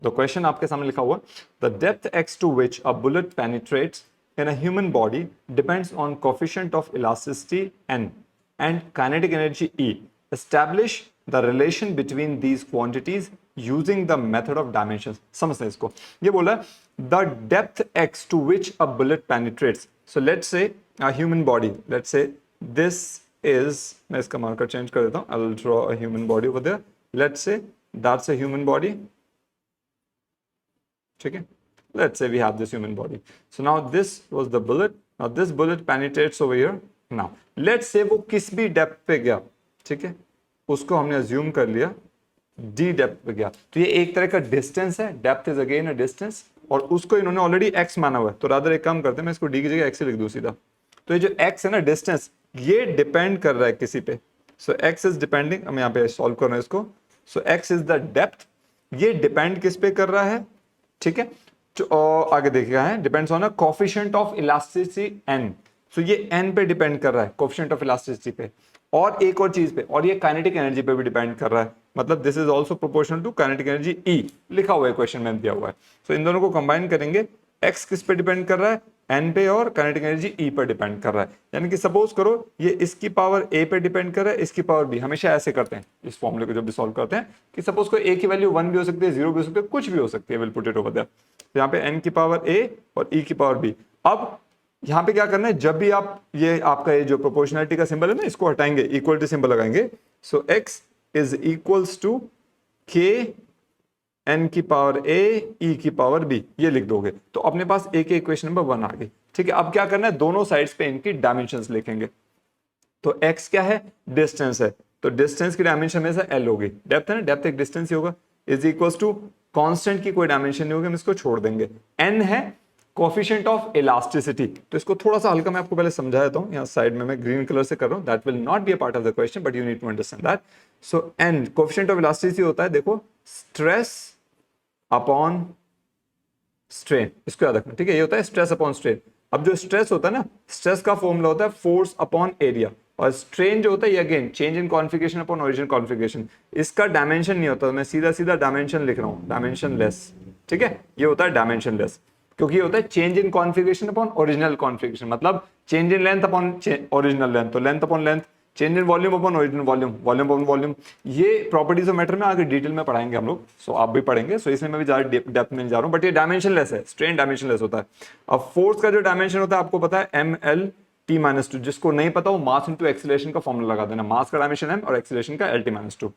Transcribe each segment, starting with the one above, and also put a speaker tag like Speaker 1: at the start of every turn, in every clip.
Speaker 1: The question आपके सामने लिखा हुआ, the depth x to which a bullet penetrates in a human body depends on coefficient of elasticity n and kinetic energy E. Establish the relation between these quantities using the method of dimensions. समझते हैं इसको। ये बोला the depth x to which a bullet penetrates. So let's say a human body. Let's say this is, मैं इसका marker change कर देता हूँ. I will draw a human body over there. Let's say that's a human body. ठीक है? Let's say we have this human body. So now this was the bullet. Now this bullet penetrates over here. Now let's say वो किस भी depth पे गया, ठीक है, उसको हमने अज्यूम कर लिया d डेप्थ पे गया, तो ये एक तरह का डिस्टेंस है, depth is again a distance, और उसको इन्होंने ऑलरेडी x माना हुआ है, तो रादर एक काम करते हैं, मैं इसको d की जगह x लिख दूं सीधा। तो ये जो x है ना, डिस्टेंस, ये डिपेंड कर रहा है किसी पे। सो x इज डिपेंडिंग, हम यहाँ पे सॉल्व कर रहे हैं इसको। सो x इज द डेप्थ, ये डिपेंड किस पे कर रहा है, ठीक है, और आगे देखिएगा है depends on a coefficient of elasticity n। सो ये n पे डिपेंड कर रहा है, कोफिशिएंट ऑफ इलास्टिसिटी पे, और एक और चीज पे, और ये काइनेटिक एनर्जी पे भी डिपेंड कर रहा है, मतलब this is also proportional to kinetic energy E, लिखा हुआ है क्वेश्चन में दिया हुआ है। सो इन दोनों को कंबाइन करेंगे, x किस पे डिपेंड कर रहा है, n पे, और काइनेटिक एनर्जी E पर डिपेंड कर रहा है। यानी कि सपोज करो ये इसकी पावर a पे डिपेंड कर रहा है, इसकी पावर b। हमेशा ऐसे करते हैं इस फॉर्मूले को जब भी सॉल्व करते हैं कि सपोज को a की वैल्यू 1 भी हो सकती है, 0 भी हो सकती है, कुछ भी हो सकती है, will put it over there. तो यहाँ पे n की पावर a और e की पावर b। अब यहाँ पे क्या करना है, जब भी आप ये आपका ये जो प्रोपोर्शनलिटी का सिंबल है ना, इसको हटाएंगे, इक्वलिटी सिंबल लगाएंगे। So x is equals to k n की पावर a e की पावर b, ये लिख दोगे तो अपने पास a के इक्वेशन नंबर 1 आ गई। ठीक है, अब क्या करना है, दोनों साइड्स पे इनकी डायमेंशंस लिखेंगे। तो x क्या है, डिस्टेंस है, तो डिस्टेंस की डायमेंशन में से l होगी, डेप्थ है ना, डेप्थ एक डिस्टेंस ही होगा, इज इक्वल्स टू कांस्टेंट की कोई डायमेंशन नहीं होगी, हम इसको छोड़ देंगे। n है कोफिशिएंट ऑफ इलास्टिसिटी, तो इसको थोड़ा सा हल्का मैं आपको पहले समझा देता हूं, यहाँ साइड में मैं ग्रीन कलर से कर रहा हूं, that will not be a part of the question but you need to understand that. So n coefficient of elasticity होता है, देखो, स्ट्रेस अपॉन स्ट्रेन, इसको याद रखना, ठीक है, ये होता है स्ट्रेस अपॉन स्ट्रेन। अब जो स्ट्रेस होता है ना, स्ट्रेस का फॉर्मूला होता है फोर्स अपॉन एरिया, और स्ट्रेन जो होता है ये again change in configuration upon original configuration. इसका डायमेंशन नहीं होता, मैं सीधा सीधा डायमेंशन लिख रहा हूं, डायमेंशन लेस, ठीक है, ये होता है डायमेंशन लेस, क्योंकि ये होता है change in configuration upon original configuration, मतलब change in length upon original length, तो length upon length, change in volume upon original volume, volume upon volume. ये प्रॉपर्टीज ऑफ मैटर में आगे डिटेल में पढ़ाएंगे हम लोग, सो आप भी पढ़ेंगे, सो इसमें मैं भी ज्यादा डेप्थ में नहीं जा रहा हूं, बट ये डायमेंशन लेस है, स्ट्रेन डायमेंशन लेस होता है। अब फोर्स का जो डायमेंशन होता है आपको पता है mL/t-2, जिसको नहीं पता वो मास इंटू एक्सीलरेशन का फॉर्मूला लगा देना, मास का डायमेंशन m और एक्सीलरेशन का L/t-2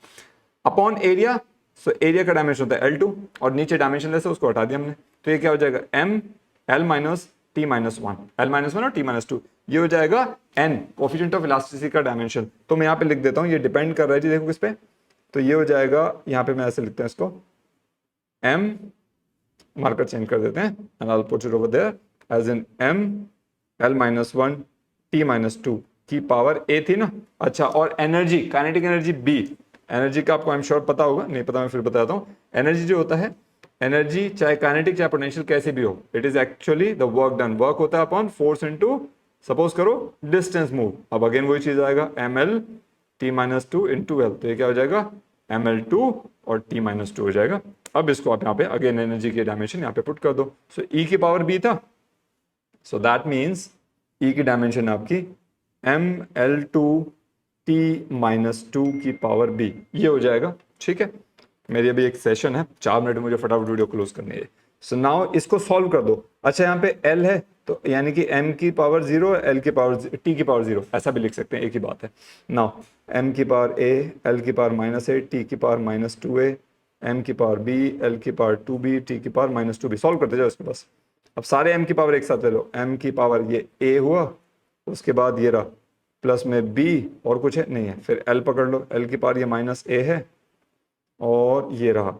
Speaker 1: upon area. So area का डायमेंशन होता है L2, और नीचे डायमेंशन लेस है, उसको हटा दिया हमने, तो ये क्या हो जाएगा, m(L-t-1), L-1 और t-2, ये हो जाएगा n कोफिशिएंट ऑफ इलास्टिसिटी का डायमेंशन। तो मैं यहाँ पे लिख देता हूँ, ये डिपेंड कर रहा है जी, देखो किस पे, तो ये हो जाएगा, यहाँ पे मैं ऐसे लिखते हैं इसको, m, मार्कर चेंज कर देते हैं, and I'll put it over there as in m(L-1, t-2) की पावर a थी ना। अच्छा, और energy, kinetic energy b, energy का आपको आई एम श्योर पता होगा, नहीं पता मैं फिर बताता हूँ। एनर्जी जो होता है, एनर्जी चाहे काइनेटिक चाहे पोटेंशियल कैसे भी हो, it is actually the work done, work होता है अपॉन फोर्स इनटू, सपोज करो डिस्टेंस मूव, अब अगेन वही चीज आएगा, mL/t-2 इनटू L, तो ये क्या हो जाएगा, mL2 और t-2 हो जाएगा। अब इसको आप यहाँ पे अगेन एनर्जी की डायमेंशन यहाँ पे पुट कर दो। सो E की पावर b था, सो दैट मीन्स E की डायमेंशन आपकी mL2t-2 की पावर b, ये हो जाएगा। ठीक है, मेरी अभी एक सेशन है, 4 मिनट मुझे फटाफट वीडियो क्लोज करनी है। सो नाउ इसको सॉल्व कर दो। अच्छा, यहाँ पे L है, तो यानी कि m की पावर 0, L की पावर t की पावर 0, ऐसा भी लिख सकते हैं, एक ही बात है। नाउ m की पावर a, L की पावर -a, t की पावर -2a, m की पावर b, L की पावर 2b, t की पावर -2b, सॉल्व करते जाओ इसके पास। अब सारे m की पावर एक साथ ले लो, m की पावर ये a हुआ, उसके बाद ये रहा प्लस में b, और कुछ है नहीं है, फिर L पकड़ लो, L की पावर ये -a है, और ये रहा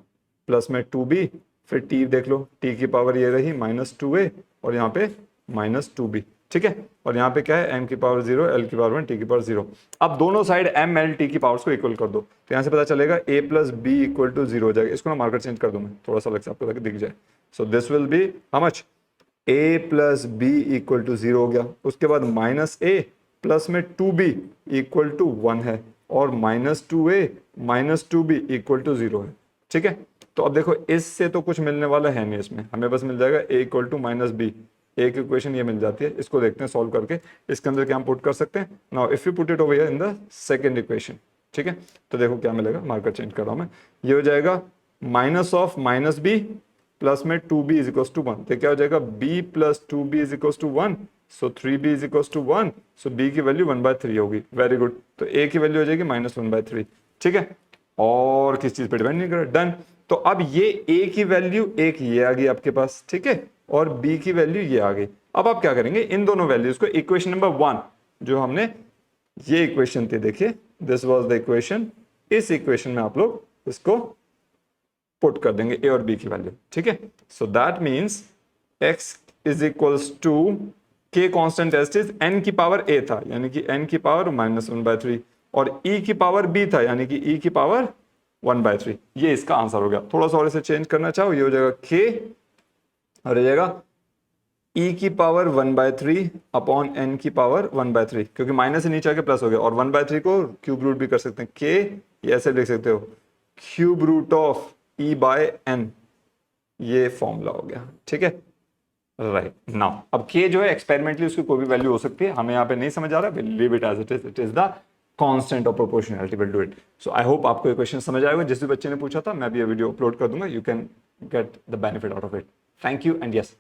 Speaker 1: प्लस में 2b, फिर t देख लो, t की पावर ये रही -2a, और यहाँ पे -2b, ठीक है, और यहाँ पे क्या है, m की पावर 0, L की पावर 1, t की पावर 0। अब दोनों साइड m l t की पावर्स को इक्वल कर दो, तो यहाँ से पता चलेगा a plus b equal to 0 हो जाएगा। इसको ना मार्कर चेंज कर दूं मैं, थोड़ा सा अलग से आपको ताकि दिख जाए। So this will be how much, a plus b equal to 0 हो गया, उसके बाद -a प्लस में 2b इक्वल टू 1 है, और -2a -2b इक्वल टू 0 है। ठीक है, तो अब देखो इससे तो कुछ मिलने वाला है नहीं, इसमें हमें बस मिल जाएगा a equal to minus B, एक इक्वेशन ये मिल जाती है। इसको देखते हैं सॉल्व करके, इसके अंदर क्या हम पुट कर सकते हैं। Now if you put it over here in the second equation, ठीक है, तो देखो क्या मिलेगा, मार्कर चेंज कर रहा हूं मैं, ये हो जाएगा minus of minus B plus में 2b इज इक्वल टू 1, तो क्या हो जाएगा b plus 2b is equal to 1, so 3b is equal to 1, so b की वैल्यू 1/3 होगी। वेरी गुड, तो a की वैल्यू हो जाएगी -1/3, ठीक है, और किस चीज पे डिपेंड नहीं कर रहा, डन। तो अब ये a की वैल्यू एक ये आ गई आपके पास, ठीक है, और b की वैल्यू ये आ गई। अब आप क्या करेंगे, इन दोनों वैल्यूज को इक्वेशन नंबर 1 जो हमने ये इक्वेशन थी, देखिए दिस वाज द इक्वेशन, इस इक्वेशन में आप लोग इसको पुट कर देंगे a और b की वैल्यू, ठीक है। So that means x is equals to k constant S is n की पावर a था, यानी कि n की पावर -1/3, और e की पावर b था, यानी कि e की पावर 1/3। ये इसका आंसर हो गया। थोड़ा सा और इसे चेंज करना चाहो, ये हो जाएगा k और हो जाएगा e की पावर 1/3 अपॉन n की पावर 1/3, क्योंकि माइनस से नीचे आके प्लस हो गया, और 1/3 को क्यूब रूट भी कर सकते हैं, k ये ऐसे लिख सकते हो, cube root of e by n, ये फॉर्मूला हो गया, ठीक है, राइट। नाउ अब k जो है एक्सपेरिमेंटली उसकी कोई भी वैल्यू हो सकती है, हमें यहाँ पे नहीं समझ आ रहा, will leave it as it is the constant of proportionality, will do it. So I hope आपको ये क्वेश्चन समझ आएगा, जिस भी बच्चे ने पूछा था, मैं भी ये वीडियो अपलोड कर दूंगा, you can get the benefit out of it. Thank you and yes